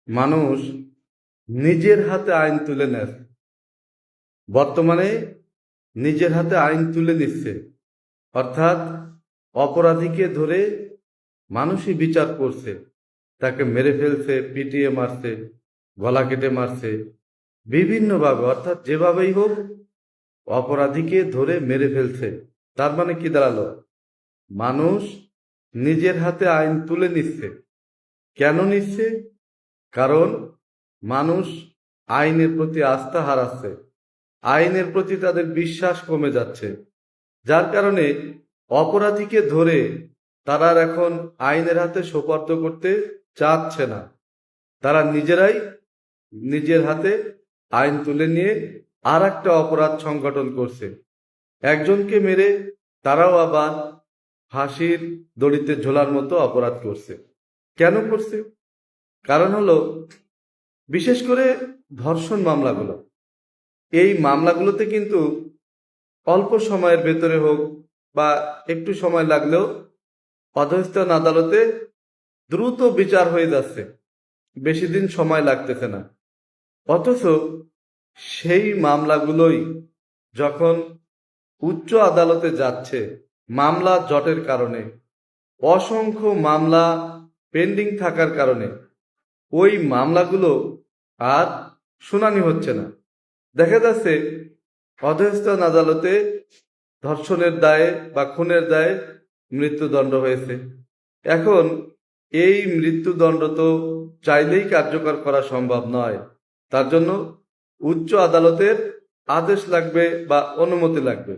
মানুষ নিজের হাতে আইন তুলে নেয়। বর্তমানে নিজের হাতে আইন তুলে নিচ্ছে, অর্থাৎ অপরাধীকে ধরে মানুষই বিচার করছে। তাকে মেরে ফেলছে, পিটিয়ে মারছে, গলা কেটে মারছে, বিভিন্নভাবে, অর্থাৎ যেভাবেই হোক অপরাধীকে ধরে মেরে ফেলছে। তার মানে কি দাঁড়ালো? মানুষ নিজের হাতে আইন তুলে নিচ্ছে। কেন নিচ্ছে? কারণ মানুষ আইনের প্রতি আস্থা হারাচ্ছে, আইনের প্রতি তাদের বিশ্বাস কমে যাচ্ছে, যার কারণে অপরাধীকে ধরে তারা এখন আইনের হাতে সোপর্দ করতে চাচ্ছে না। তারা নিজেরাই নিজের হাতে আইন তুলে নিয়ে আর একটা অপরাধ সংগঠন করছে। একজনকে মেরে তারাও আবার ফাঁসির দড়িতে ঝোলার মতো অপরাধ করছে। কেন করছে? কারণ হলো, বিশেষ করে ধর্ষণ মামলাগুলো, এই মামলাগুলোতে কিন্তু অল্প সময়ের ভেতরে হোক বা একটু সময় লাগলেও অধস্তন আদালতে দ্রুত বিচার হয়ে যাচ্ছে, বেশি দিন সময় লাগতেছে না। অথচ সেই মামলাগুলোই যখন উচ্চ আদালতে যাচ্ছে, মামলা জটের কারণে, অসংখ্য মামলা পেন্ডিং থাকার কারণে ওই মামলাগুলো আর শুনানি হচ্ছে না। দেখা যাচ্ছে অধস্তন আদালতে ধর্ষণের দায়ে বা খুনের দায়ে মৃত্যুদণ্ড হয়েছে। এখন এই মৃত্যুদণ্ড তো চাইলেই কার্যকর করা সম্ভব নয়। তার জন্য উচ্চ আদালতের আদেশ লাগবে বা অনুমতি লাগবে।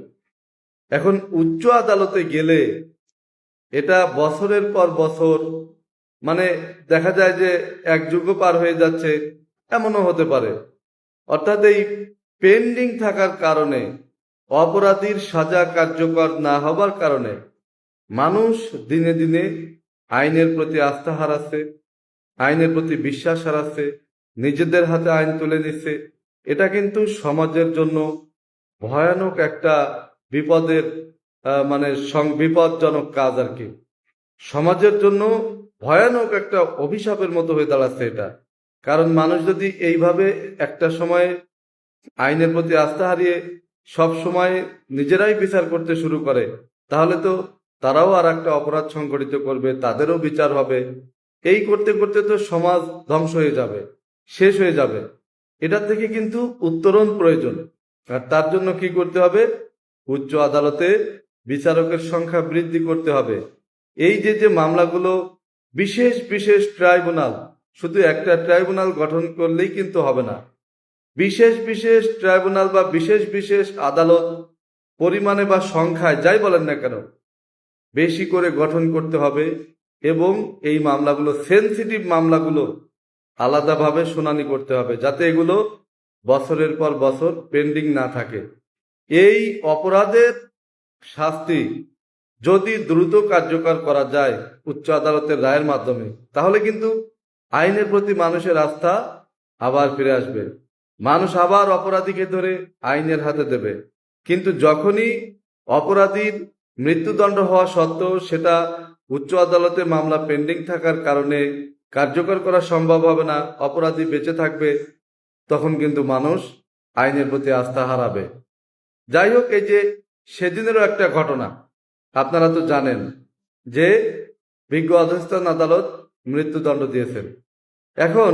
এখন উচ্চ আদালতে গেলে এটা বছরের পর বছর, মানে দেখা যায় যে এক যুগও পার হয়ে যাচ্ছে, এমনও হতে পারে। অর্থাৎ এই পেন্ডিং থাকার কারণে, অপরাধীর সাজা কার্যকর না হবার কারণে মানুষ দিনে দিনে আইনের প্রতি আস্থা হারাচ্ছে, আইনের প্রতি বিশ্বাস হারাচ্ছে, নিজেদের হাতে আইন তুলে নিচ্ছে। এটা কিন্তু সমাজের জন্য ভয়ানক একটা বিপদের মানে বিপজ্জনক কাজ আর কি। সমাজের জন্য ভয়ানক একটা অভিশাপের মতো হয়ে দাঁড়াচ্ছে এটা। কারণ মানুষ যদি এইভাবে একটা সময় আইনের প্রতি আস্থা হারিয়ে সব সময় নিজেরাই বিচার করতে শুরু করে, তাহলে তো তারাও আর একটা অপরাধ সংগঠিত করবে, তাদেরও বিচার হবে। এই করতে করতে তো সমাজ ধ্বংস হয়ে যাবে, শেষ হয়ে যাবে। এটার থেকে কিন্তু উত্তরণ প্রয়োজন। আর তার জন্য কি করতে হবে? উচ্চ আদালতে বিচারকের সংখ্যা বৃদ্ধি করতে হবে। এই যে যে মামলাগুলো, বিশেষ বিশেষ ট্রাইব্যুনাল, শুধু একটা ট্রাইব্যুনাল গঠন করলেই কিন্তু হবে না। বিশেষ বিশেষ ট্রাইব্যুনাল বা বিশেষ বিশেষ আদালত পরিমাণে বা সংখ্যায় যাই বলেন না কেন, বেশি করে গঠন করতে হবে। এবং এই মামলাগুলো, সেনসিটিভ মামলাগুলো আলাদাভাবে শুনানি করতে হবে, যাতে এগুলো বছরের পর বছর পেন্ডিং না থাকে। এই অপরাধের শাস্তি যদি দ্রুত কার্যকর করা যায় উচ্চ আদালতের রায়ের মাধ্যমে, তাহলে কিন্তু আইনের প্রতি মানুষের আস্থা আবার ফিরে আসবে। মানুষ আবার অপরাধীকে ধরে আইনের হাতে দেবে। কিন্তু যখনই অপরাধীর মৃত্যুদণ্ড হওয়া সত্ত্বেও সেটা উচ্চ আদালতে মামলা পেন্ডিং থাকার কারণে কার্যকর করা সম্ভব হবে না, অপরাধী বেঁচে থাকবে, তখন কিন্তু মানুষ আইনের প্রতি আস্থা হারাবে। যাই হোক, এই যে সেদিনেরও একটা ঘটনা আপনারা তো জানেন যে বিজ্ঞ অধস্তন আদালত মৃত্যুদণ্ড দিয়েছেন। এখন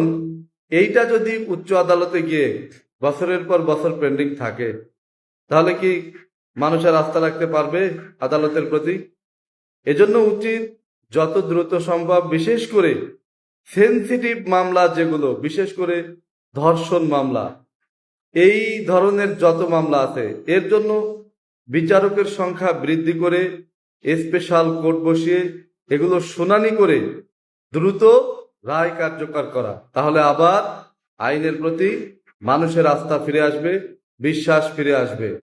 এইটা যদি উচ্চ আদালতে গিয়ে বছরের পর বছর পেন্ডিং থাকে, তাহলে কি মানুষের আস্থা রাখতে পারবে আদালতের প্রতি? এজন্য উচিত যত দ্রুত সম্ভব, বিশেষ করে সেনসিটিভ মামলা যেগুলো, বিশেষ করে ধর্ষণ মামলা, এই ধরনের যত মামলা আছে, এর জন্য বিচারকের সংখ্যা বৃদ্ধি করে স্পেশাল কোর্ট বসিয়ে এগুলো শুনানি করে দ্রুত রায় কার্যকর করা। তাহলে আবার আইনের প্রতি মানুষের আস্থা ফিরে আসবে, বিশ্বাস ফিরে আসবে।